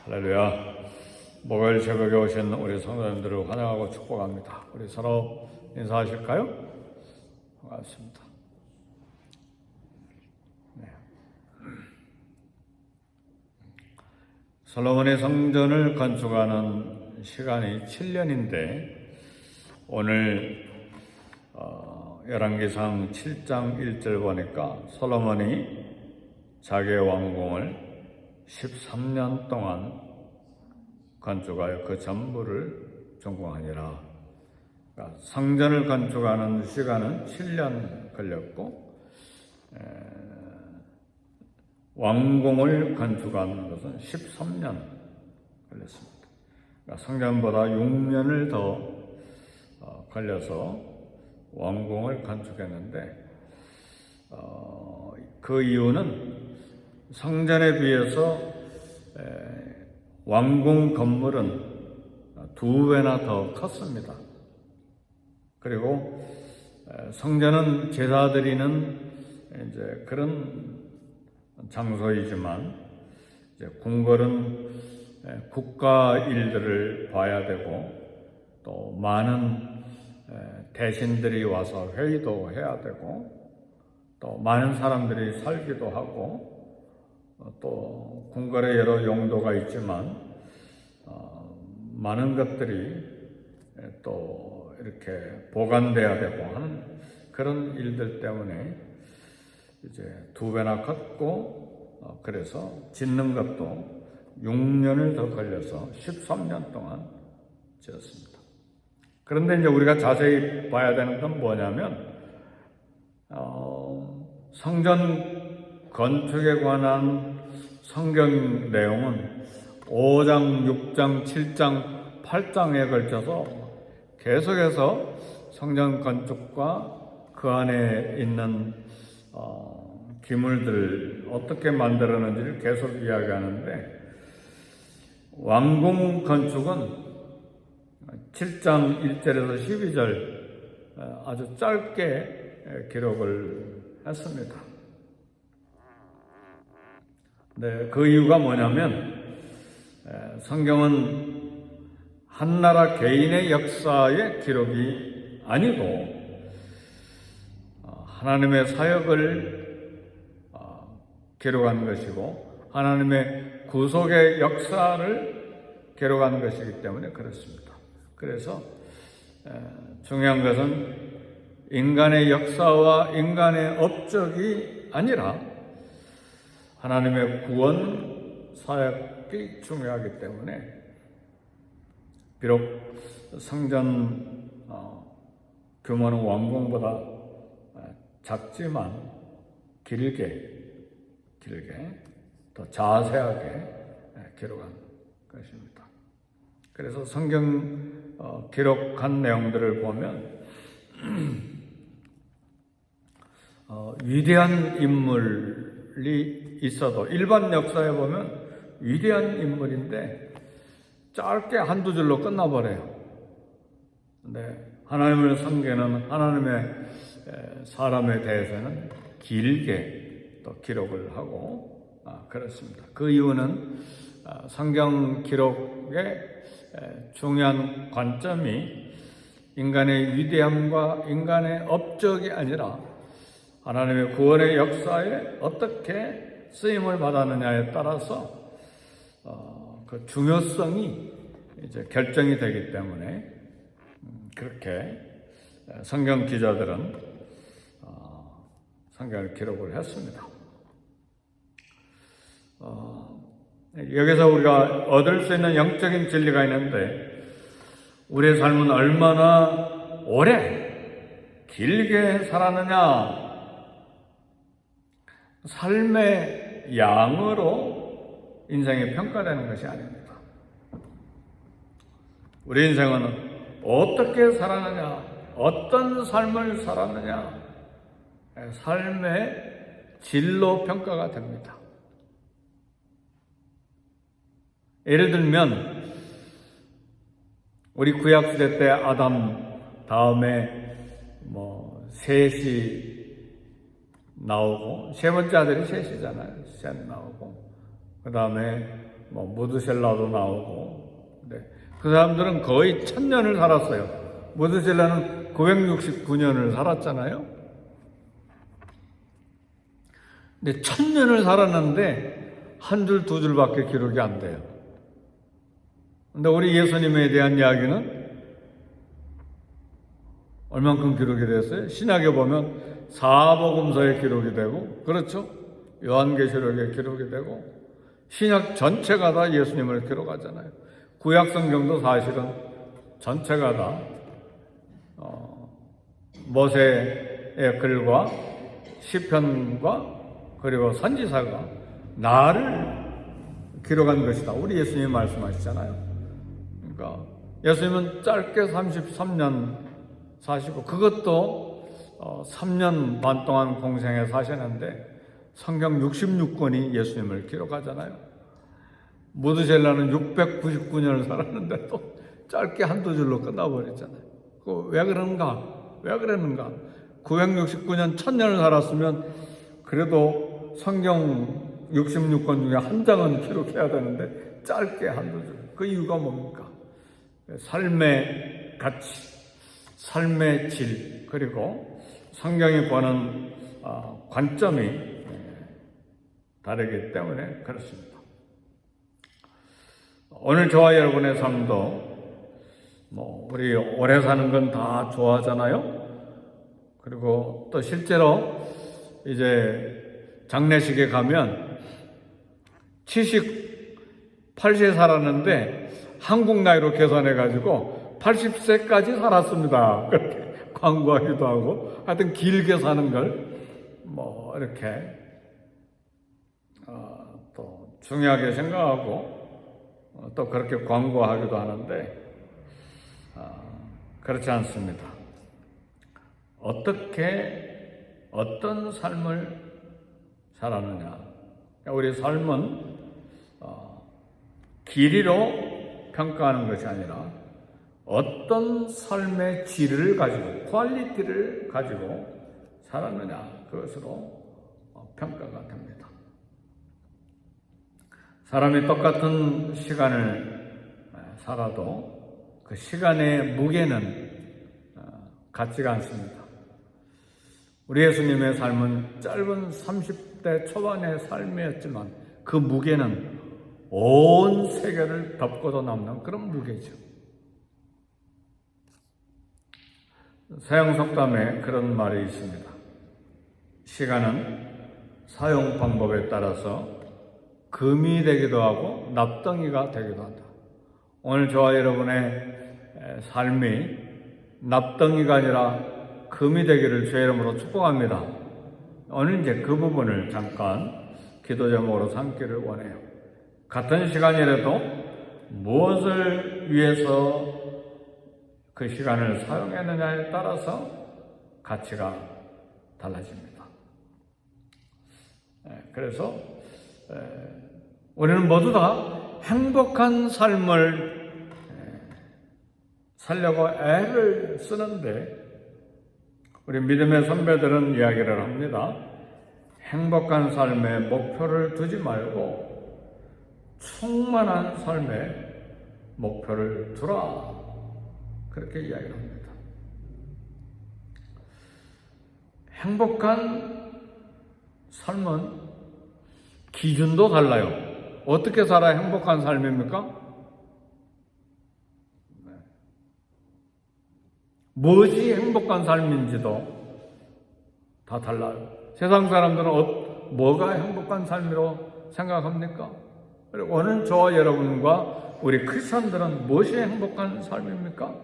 할렐루야. 목요일 새벽에 오신 우리 성도님들을 환영하고 축복합니다. 우리 서로 인사하실까요? 반갑습니다. 네. 솔로몬의 성전을 건축하는 시간이 7년인데 오늘 열왕기상 7장 1절 보니까 솔로몬이 자기의 왕궁을 13년 동안 건축하여 그 전부를 준공하니라. 그러니까 성전을 건축하는 시간은 7년 걸렸고 왕궁을 건축하는 것은 13년 걸렸습니다. 그러니까 성전보다 6년을 더 걸려서 왕궁을 건축했는데 그 이유는 성전에 비해서 왕궁 건물은 2배나 더 컸습니다. 그리고 성전은 제사 드리는 이제 그런 장소이지만 이제 궁궐은 국가 일들을 봐야 되고 또 많은 대신들이 와서 회의도 해야 되고 또 많은 사람들이 살기도 하고 또 궁궐의 여러 용도가 있지만 많은 것들이 또 이렇게 보관돼야 되고 하는 그런 일들 때문에 이제 2배나 컸고 그래서 짓는 것도 6년을 더 걸려서 13년 동안 지었습니다. 그런데 이제 우리가 자세히 봐야 되는 건 뭐냐면 성전 건축에 관한 성경 내용은 5장, 6장, 7장, 8장에 걸쳐서 계속해서 성전 건축과 그 안에 있는 기물들 어떻게 만들었는지를 계속 이야기하는데 왕궁 건축은 7장 1절에서 12절 아주 짧게 기록을 했습니다. 네, 그 이유가 뭐냐면 성경은 한 나라 개인의 역사의 기록이 아니고 하나님의 사역을 기록한 것이고 하나님의 구속의 역사를 기록한 것이기 때문에 그렇습니다. 그래서 중요한 것은 인간의 역사와 인간의 업적이 아니라 하나님의 구원 사역이 중요하기 때문에 비록 성전 규모는 왕궁보다 작지만 길게 더 자세하게 기록한 것입니다. 그래서 성경 기록한 내용들을 보면 위대한 인물이 있어도 일반 역사에 보면 위대한 인물인데 짧게 한두 줄로 끝나버려요. 근데 하나님을 섬기는 하나님의 사람에 대해서는 길게 또 기록을 하고 그렇습니다. 그 이유는 성경 기록의 중요한 관점이 인간의 위대함과 인간의 업적이 아니라 하나님의 구원의 역사에 어떻게 쓰임을 받았느냐에 따라서 그 중요성이 이제 결정이 되기 때문에 그렇게 성경 기자들은 성경을 기록을 했습니다. 여기서 우리가 얻을 수 있는 영적인 진리가 있는데 우리의 삶은 얼마나 오래 길게 살았느냐, 삶의 양으로 인생이 평가되는 것이 아닙니다. 우리 인생은 어떻게 살았느냐, 어떤 삶을 살았느냐, 삶의 질로 평가가 됩니다. 예를 들면 우리 구약시대 때 아담 다음에 셋이 나오고 세 번째 아들이 셋이잖아요. 셋 나오고 그 다음에 뭐 무드셀라도 나오고, 네. 그 사람들은 거의 1000년을 살았어요. 무드셀라는 969년을 살았잖아요. 근데 1000년을 살았는데 한 줄, 두 줄밖에 기록이 안 돼요. 근데 우리 예수님에 대한 이야기는 얼만큼 기록이 됐어요? 신약에 보면 사복음서에 기록이 되고, 그렇죠? 요한계시록에 기록이 되고, 신약 전체가 다 예수님을 기록하잖아요. 구약 성경도 사실은 전체가 다 모세의 글과 시편과 그리고 선지자가 나를 기록한 것이다. 우리 예수님이 말씀하시잖아요. 그러니까 예수님은 짧게 33년 사시고, 그것도 3년 반 동안 공생에 사셨는데 성경 66권이 예수님을 기록하잖아요. 무드셀라는 699년을 살았는데 또 짧게 한두 줄로 끝나버렸잖아요. 왜 그런가? 왜 그랬는가? 969년 1000년을 살았으면 그래도 성경 66권 중에 한 장은 기록해야 되는데 짧게 한두 줄. 그 이유가 뭡니까? 삶의 가치, 삶의 질, 그리고 성경이 보는 관점이 다르기 때문에 그렇습니다. 오늘 저와 여러분의 삶도 우리 오래 사는 건 다 좋아하잖아요. 그리고 또 실제로 이제 장례식에 가면 70, 80세 살았는데 한국 나이로 계산해가지고 80세까지 살았습니다. 그렇게 광고하기도 하고, 하여튼 길게 사는 걸 이렇게 또 중요하게 생각하고 또 그렇게 광고하기도 하는데 그렇지 않습니다. 어떤 삶을 살았느냐. 우리 삶은 길이로 평가하는 것이 아니라 어떤 삶의 질을 가지고, 퀄리티를 가지고 살았느냐, 그것으로 평가가 됩니다. 사람이 똑같은 시간을 살아도 그 시간의 무게는 같지가 않습니다. 우리 예수님의 삶은 짧은 30대 초반의 삶이었지만 그 무게는 온 세계를 덮고도 남는 그런 무게죠. 서양속담에 그런 말이 있습니다. 시간은 사용 방법에 따라서 금이 되기도 하고 납덩이가 되기도 한다. 오늘 저와 여러분의 삶이 납덩이가 아니라 금이 되기를 주의 이름으로 축복합니다. 오늘 이제 그 부분을 잠깐 기도 제목으로 삼기를 원해요. 같은 시간이라도 무엇을 위해서 그 시간을 사용했느냐에 따라서 가치가 달라집니다. 그래서 우리는 모두 다 행복한 삶을 살려고 애를 쓰는데, 우리 믿음의 선배들은 이야기를 합니다. 행복한 삶의 목표를 두지 말고 충만한 삶의 목표를 두라, 그렇게 이야기를 합니다. 행복한 삶은 기준도 달라요. 어떻게 살아야 행복한 삶입니까? 무엇이 행복한 삶인지도 다 달라요. 세상 사람들은 뭐가 행복한 삶이라고 생각합니까? 그리고 오늘 저와 여러분과 우리 크리스천들은 무엇이 행복한 삶입니까?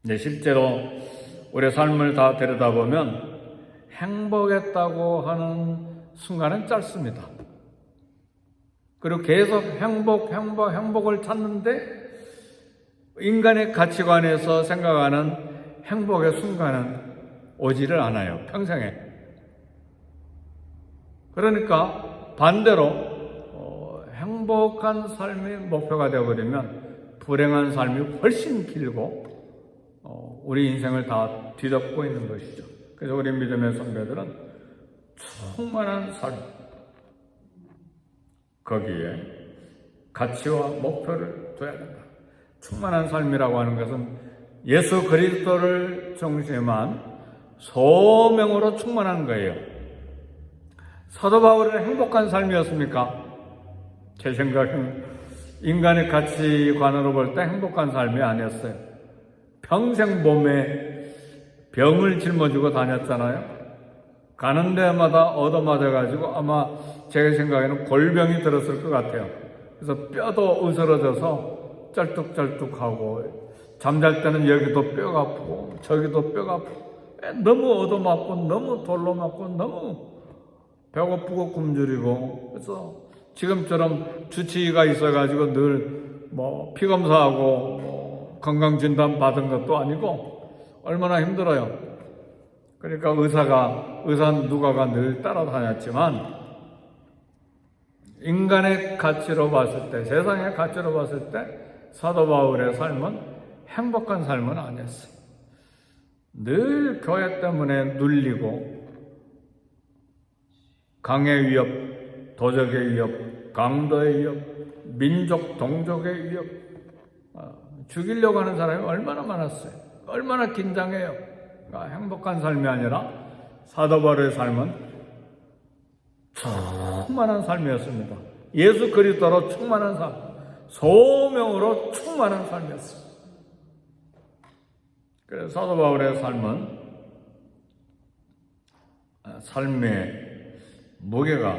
네, 실제로 우리 삶을 다 들여다보면 행복했다고 하는 순간은 짧습니다. 그리고 계속 행복을 찾는데 인간의 가치관에서 생각하는 행복의 순간은 오지를 않아요, 평생에. 그러니까 반대로 행복한 삶이 목표가 되어버리면 불행한 삶이 훨씬 길고 우리 인생을 다 뒤덮고 있는 것이죠. 그래서 우리 믿음의 선배들은 충만한 삶, 거기에 가치와 목표를 둬야 된다. 충만한 삶이라고 하는 것은 예수 그리스도를 중심한 소명으로 충만한 거예요. 사도 바울은 행복한 삶이었습니까? 제 생각은 인간의 가치관으로 볼 때 행복한 삶이 아니었어요. 평생 몸에 병을 짊어지고 다녔잖아요. 가는 데마다 얻어맞아가지고 아마 제 생각에는 골병이 들었을 것 같아요. 그래서 뼈도 으스러져서 쩔뚝쩔뚝하고 잠잘 때는 여기도 뼈가 아프고 저기도 뼈가 아프고 너무 얻어맞고 너무 돌로 맞고 너무 배고프고 굶주리고 그래서 지금처럼 주치의가 있어가지고 늘 뭐 피검사하고 뭐 건강진단 받은 것도 아니고 얼마나 힘들어요. 그러니까 의사 누가가 늘 따라다녔지만 인간의 가치로 봤을 때, 세상의 가치로 봤을 때 사도 바울의 삶은 행복한 삶은 아니었어요. 늘 교회 때문에 눌리고 강의 위협, 도적의 위협, 강도의 위협, 민족 동족의 위협, 죽이려고 하는 사람이 얼마나 많았어요. 얼마나 긴장해요. 그러니까 행복한 삶이 아니라 사도 바울의 삶은 충만한 삶이었습니다. 예수 그리스도로 충만한 삶, 소명으로 충만한 삶이었어요. 그래서 사도 바울의 삶은 삶의 무게가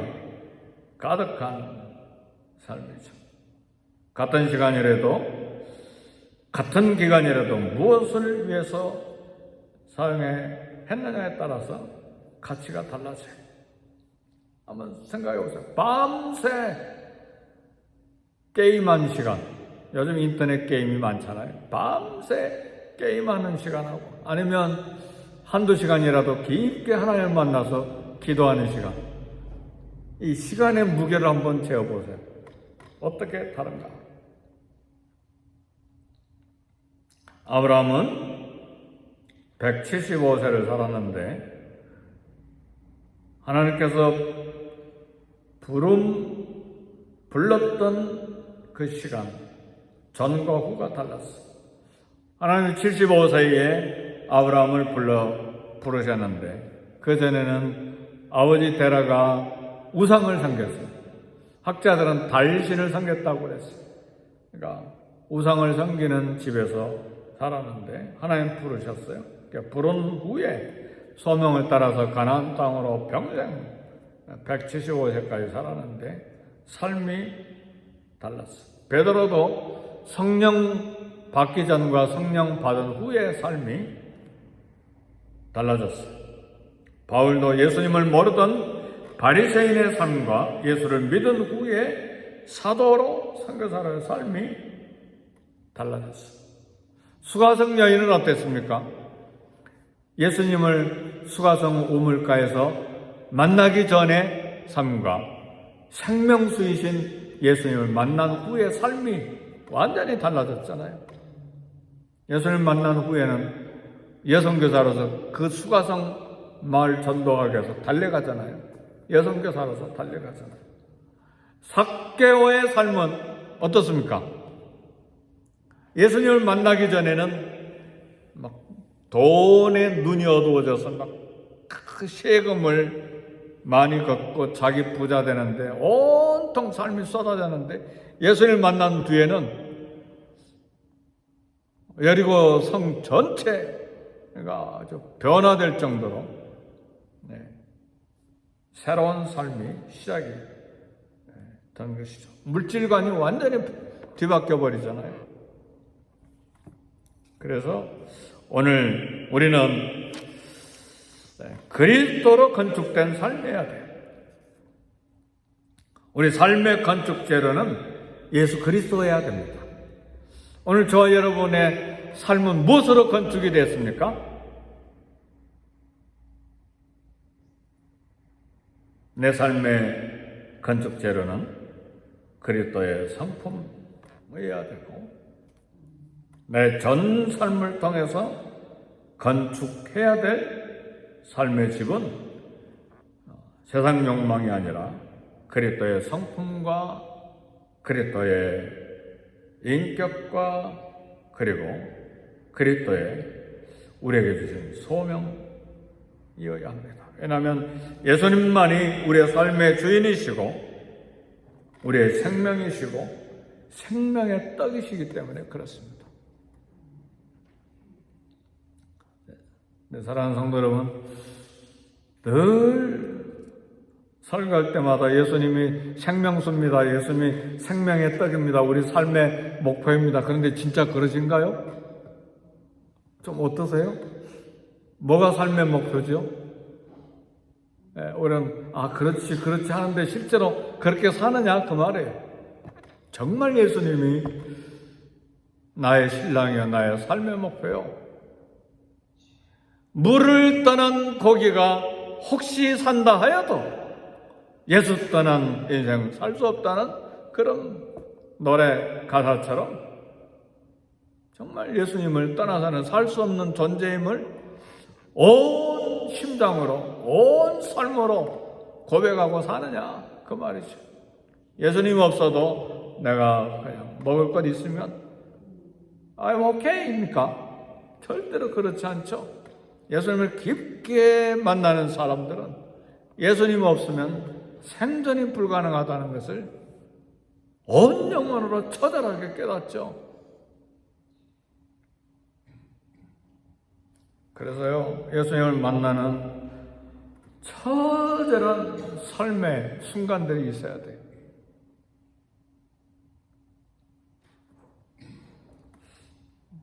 가득한 삶이죠. 같은 시간이라도 같은 기간이라도 무엇을 위해서 사용했느냐에 따라서 가치가 달라져요. 한번 생각해 보세요. 밤새 게임하는 시간, 요즘 인터넷 게임이 많잖아요. 밤새 게임하는 시간하고 아니면 한두 시간이라도 깊게 하나님을 만나서 기도하는 시간, 이 시간의 무게를 한번 재어보세요. 어떻게 다른가? 아브라함은 175세를 살았는데 하나님께서 불렀던 그 시간, 전과 후가 달랐어. 하나님 75세에 아브라함을 부르셨는데 그 전에는 아버지 데라가 우상을 섬겼어요. 학자들은 달신을 섬겼다고 그랬어요. 그러니까 우상을 섬기는 집에서 살았는데 하나님 부르셨어요. 그러니까 부른 후에 소명을 따라서 가나안 땅으로 평생 175세까지 살았는데 삶이 달랐어요. 베드로도 성령 받기 전과 성령 받은 후의 삶이 달라졌어요. 바울도 예수님을 모르던 바리새인의 삶과 예수를 믿은 후에 사도로 선교사의 삶이 달라졌어요. 수가성 여인은 어땠습니까? 예수님을 수가성 우물가에서 만나기 전의 삶과 생명수이신 예수님을 만난 후의 삶이 완전히 달라졌잖아요. 예수님을 만난 후에는 여성교사로서 그 수가성 마을 전도하기 위해서 달려가잖아요. 여성교사로서 달려가잖아요. 삭개오의 삶은 어떻습니까? 예수님을 만나기 전에는 막 돈에 눈이 어두워져서 막 그 세금을 많이 걷고 자기 부자 되는데 온통 삶이 쏟아졌는데 예수님을 만난 뒤에는 여리고 성 전체가 아주 변화될 정도로 새로운 삶이 시작이 된 것이죠. 물질관이 완전히 뒤바뀌어 버리잖아요. 그래서 오늘 우리는 그리스도로 건축된 삶이어야 돼요. 우리 삶의 건축 재료는 예수 그리스도여야 됩니다. 오늘 저와 여러분의 삶은 무엇으로 건축이 됐습니까? 내 삶의 건축 재료는 그리스도의 성품이어야 되고 내 전 삶을 통해서 건축해야 될 삶의 집은 세상 욕망이 아니라 그리스도의 성품과 그리스도의 인격과 그리고 그리스도의 우리에게 주신 소명이어야 합니다. 왜냐하면 예수님만이 우리의 삶의 주인이시고 우리의 생명이시고 생명의 떡이시기 때문에 그렇습니다. 네, 사랑하는 성도 여러분, 늘 설교할 때마다 예수님이 생명수입니다. 예수님이 생명의 떡입니다. 우리 삶의 목표입니다. 그런데 진짜 그러신가요? 좀 어떠세요? 뭐가 삶의 목표죠? 우리는 그렇지 하는데 실제로 그렇게 사느냐 그 말이에요. 정말 예수님이 나의 신랑이요 나의 삶의 목표요. 물을 떠난 고기가 혹시 산다 하여도 예수 떠난 인생 살 수 없다는 그런 노래 가사처럼 정말 예수님을 떠나서는 살 수 없는 존재임을 온 심장으로 온 삶으로 고백하고 사느냐 그 말이죠. 예수님 없어도 내가 그냥 먹을 것 있으면 I'm okay입니까? 절대로 그렇지 않죠. 예수님을 깊게 만나는 사람들은 예수님 없으면 생존이 불가능하다는 것을 온 영혼으로 처절하게 깨닫죠. 그래서요, 예수님을 만나는 처절한 삶의 순간들이 있어야 돼요.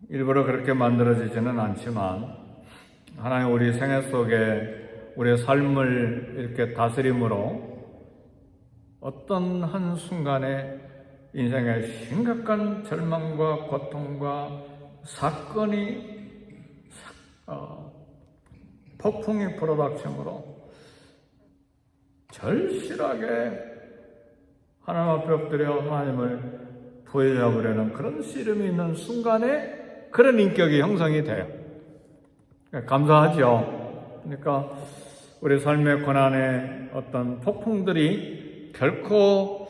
일부러 그렇게 만들어지지는 않지만 하나님 우리 생애 속에 우리의 삶을 이렇게 다스림으로 어떤 한 순간에 인생의 심각한 절망과 고통과 사건이 폭풍이 불어닥치므로 절실하게 하나님 앞에 엎드려 하나님을 부여잡으려는 그런 씨름이 있는 순간에 그런 인격이 형성이 돼요. 감사하죠. 그러니까 우리 삶의 고난의 어떤 폭풍들이 결코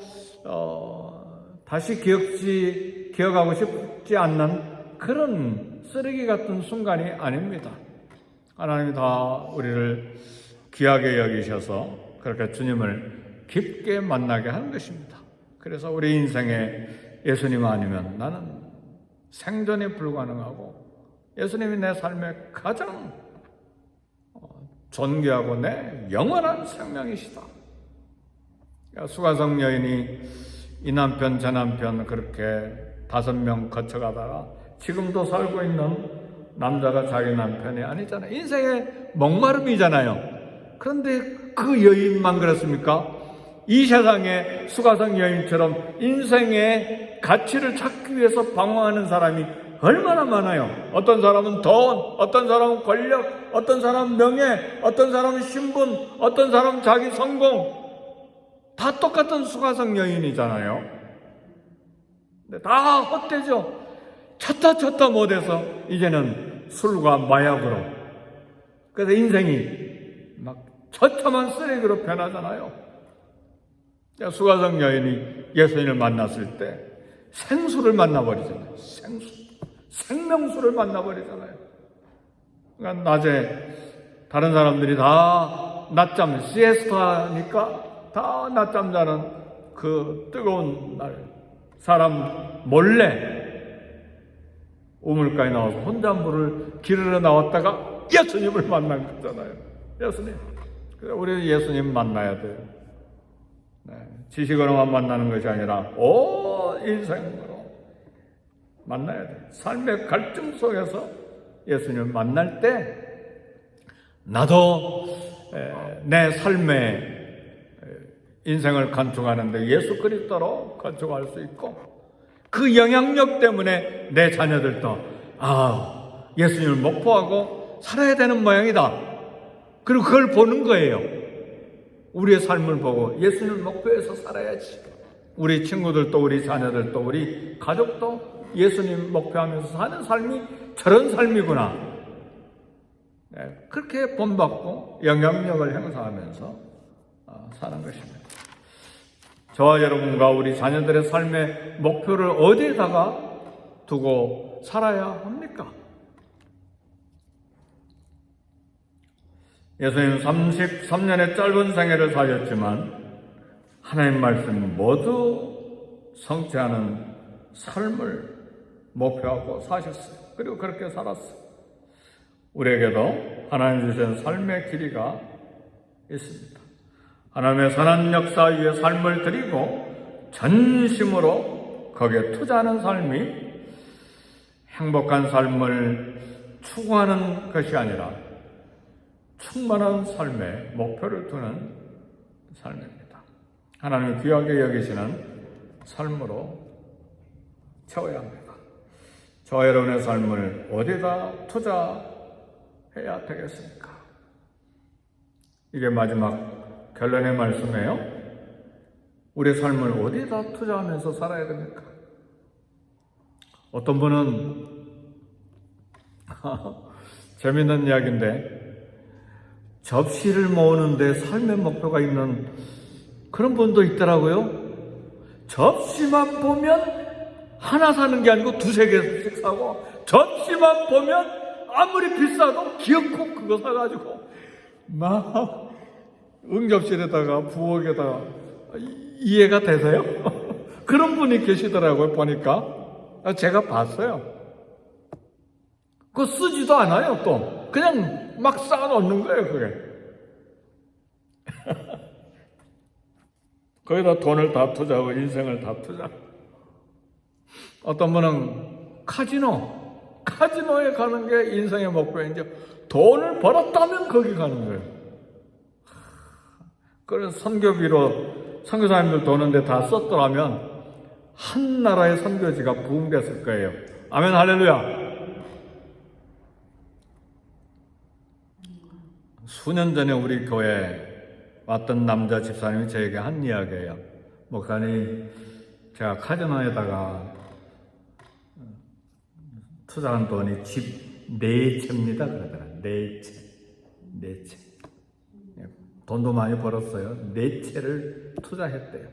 다시 기억하고 싶지 않는 그런 쓰레기 같은 순간이 아닙니다. 하나님이 다 우리를 귀하게 여기셔서 그렇게 주님을 깊게 만나게 하는 것입니다. 그래서 우리 인생에 예수님 아니면 나는 생존이 불가능하고 예수님이 내 삶의 가장 존귀하고 내 영원한 생명이시다. 수가성 여인이 이 남편 저 남편 그렇게 5명 거쳐가다가 지금도 살고 있는 남자가 자기 남편이 아니잖아요. 인생의 목마름이잖아요. 그런데 그 여인만 그렇습니까? 이 세상에 수가성 여인처럼 인생의 가치를 찾기 위해서 방황하는 사람이 얼마나 많아요. 어떤 사람은 돈, 어떤 사람은 권력, 어떤 사람은 명예, 어떤 사람은 신분, 어떤 사람은 자기 성공. 다 똑같은 수가성 여인이잖아요. 근데 다 헛되죠. 쳤다 못해서 이제는 술과 마약으로. 그래서 인생이 막 처참한 쓰레기로 변하잖아요. 수가성 여인이 예수님을 만났을 때 생수를 만나버리잖아요. 생명수를 만나버리잖아요. 그러니까 낮에 다른 사람들이 다 낮잠, 시에스타니까 다 낮잠 자는 그 뜨거운 날 사람 몰래 우물가에 나와서 혼자 물을 기르러 나왔다가 예수님을 만난 거잖아요. 예수님. 그래서 우리 예수님 만나야 돼요. 네, 지식으로만 만나는 것이 아니라 온 인생으로 만나야 돼요. 삶의 갈증 속에서 예수님을 만날 때 나도 내 삶의 인생을 건축하는데 예수 그리스도로 건축할 수 있고 그 영향력 때문에 내 자녀들도 예수님을 목표하고 살아야 되는 모양이다. 그리고 그걸 보는 거예요. 우리의 삶을 보고 예수님을 목표해서 살아야지. 우리 친구들도 우리 자녀들도 우리 가족도 예수님 목표하면서 사는 삶이 저런 삶이구나. 그렇게 본받고 영향력을 행사하면서 사는 것입니다. 저와 여러분과 우리 자녀들의 삶의 목표를 어디에다가 두고 살아야 합니까? 예수님 33년의 짧은 생애를 사셨지만 하나님 말씀 모두 성취하는 삶을 목표하고 사셨어요. 그리고 그렇게 살았어요. 우리에게도 하나님 주신 삶의 길이가 있습니다. 하나님의 선한 역사 위에 삶을 드리고 전심으로 거기에 투자하는 삶이 행복한 삶을 추구하는 것이 아니라 충만한 삶의 목표를 두는 삶입니다. 하나님을 귀하게 여기시는 삶으로 채워야 합니다. 저와 여러분의 삶을 어디다 투자해야 되겠습니까? 이게 마지막 결론의 말씀이에요. 우리의 삶을 어디다 투자하면서 살아야 됩니까? 어떤 분은 재밌는 이야기인데 접시를 모으는데 삶의 목표가 있는 그런 분도 있더라고요. 접시만 보면 하나 사는 게 아니고 두세 개씩 사고, 접시만 보면 아무리 비싸도 기어코 그거 사가지고 막 응접실에다가 부엌에다가, 이해가 되세요? 그런 분이 계시더라고요. 보니까 제가 봤어요. 그거 쓰지도 않아요. 또 그냥 막 쌓아놓는 거예요. 그게 거기다 돈을 다 투자하고 인생을 다 투자. 어떤 분은 카지노에 가는 게 인생의 목표인지, 돈을 벌었다면 거기 가는 거예요. 그래서 선교비로 선교사님들 도는데 다 썼더라면 한 나라의 선교지가 부흥됐을 거예요. 아멘, 할렐루야. 수년 전에 우리 교회에 왔던 남자 집사님이 저에게 한 이야기예요. 목사님, 제가 카지노에다가 투자한 돈이 집 4채입니다. 그러더라. 4채. 돈도 많이 벌었어요. 4채를 투자했대요.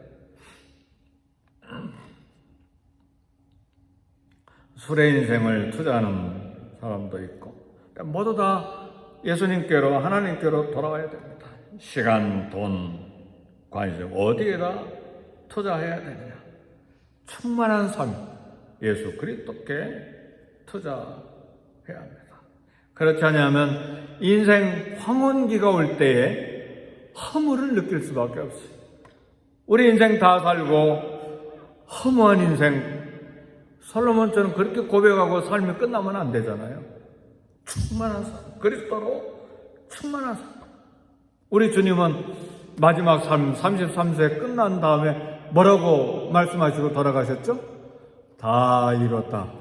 술의 인생을 투자하는 사람도 있고, 모두 다 예수님께로, 하나님께로 돌아와야 됩니다. 시간, 돈, 관심 어디에다 투자해야 되느냐? 충만한 삶, 예수 그리스도께 투자해야 합니다. 그렇지 않으면 인생 황혼기가 올 때에 허물을 느낄 수밖에 없어요. 우리 인생 다 살고 허무한 인생, 솔로몬처럼 그렇게 고백하고 삶이 끝나면 안 되잖아요. 충만한 삶, 그리스도로 충만한 삶. 우리 주님은 마지막 삶 33세 끝난 다음에 뭐라고 말씀하시고 돌아가셨죠? 다 이뤘다.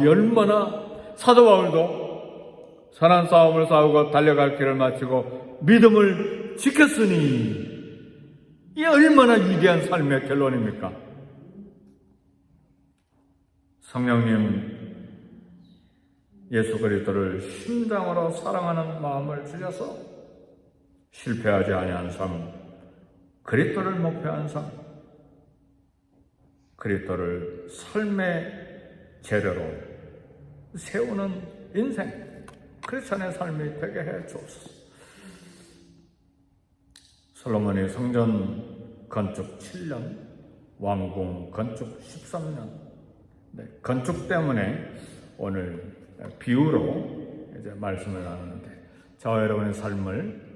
이 얼마나, 사도 바울도 선한 싸움을 싸우고 달려갈 길을 마치고 믿음을 지켰으니, 이 얼마나 위대한 삶의 결론입니까? 성령님, 예수 그리스도를 심장으로 사랑하는 마음을 주셔서 실패하지 아니한 삶, 그리스도를 목표한 삶, 그리스도를 삶의 재료로 세우는 인생, 크리스천의 삶이 되게 해 주옵소서. 솔로몬이 성전 건축 7년, 왕궁 건축 13년. 건축 때문에 오늘 비유로 이제 말씀을 나누는데, 저와 여러분의 삶을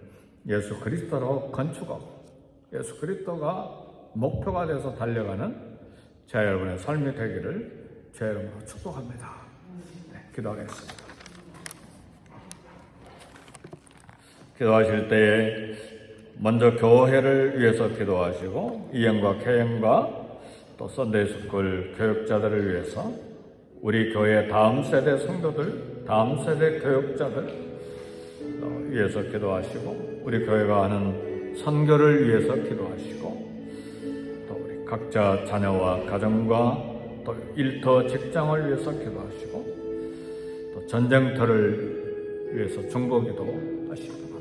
예수 그리스도로 건축하고 예수 그리스도가 목표가 돼서 달려가는 저와 여러분의 삶이 되기를 제 이름으로 축복합니다. 기도하겠습니다. 기도하실 때에 먼저 교회를 위해서 기도하시고, 이행과 개행과 또 썬데이스쿨 교육자들을 위해서, 우리 교회 다음 세대 성도들, 다음 세대 교육자들 위해서 기도하시고, 우리 교회가 하는 선교를 위해서 기도하시고, 또 우리 각자 자녀와 가정과 또 일터 직장을 위해서 기도하시고, 또 전쟁터를 위해서 중보기도 하시고,